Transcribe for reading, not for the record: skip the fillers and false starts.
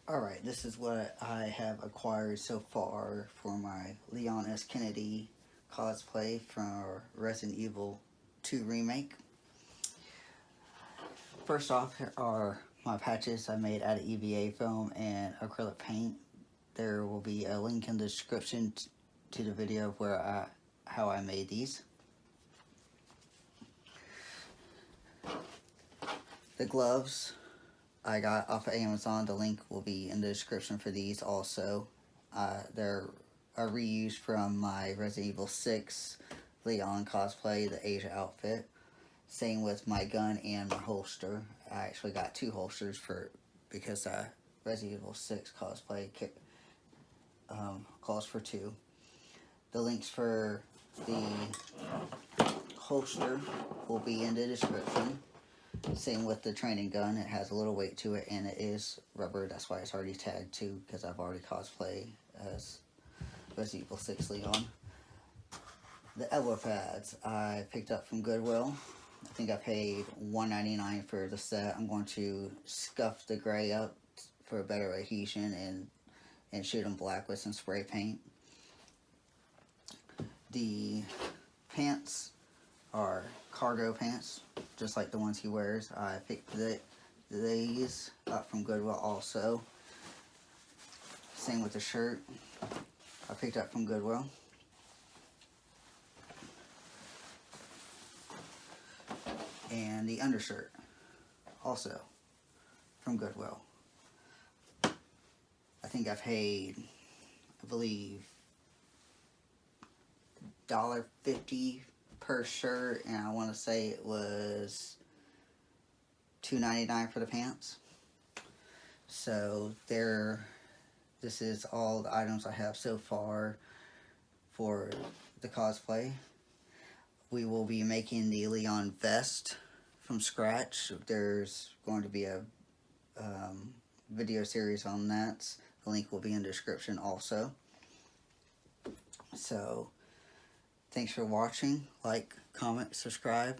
Alright, this is what I have acquired so far for my Leon S. Kennedy cosplay for Resident Evil 2 Remake. First off, here are my patches I made out of EVA foam and acrylic paint. There will be a link in the description to the video where how I made these. The gloves I got off of Amazon. The link will be in the description for these also. They're a reuse from my Resident Evil 6 Leon cosplay, the Asia outfit. Same with my gun and my holster. I actually got two holsters because Resident Evil 6 cosplay calls for two. The links for the holster will be in the description. Same with the training gun. It has a little weight to it and it is rubber. That's why it's already tagged too, because I've already cosplayed as Resident Evil 6 Leon. The elbow pads I picked up from Goodwill. I think I paid $1.99 for the set. I'm going to scuff the gray up for a better adhesion and shoot them black with some spray paint. The pants are cargo pants, just like the ones he wears. I picked these up from Goodwill also. Same with the shirt. I picked up from Goodwill. And the undershirt, also from Goodwill. I think I paid, I believe, $1.50 per shirt, and I want to say it was $2.99 for the pants. So this is all the items I have so far for the cosplay. We will be making the Leon vest from scratch. There's going to be a video series on that. The link will be in the description also. So, thanks for watching. Like, comment, subscribe.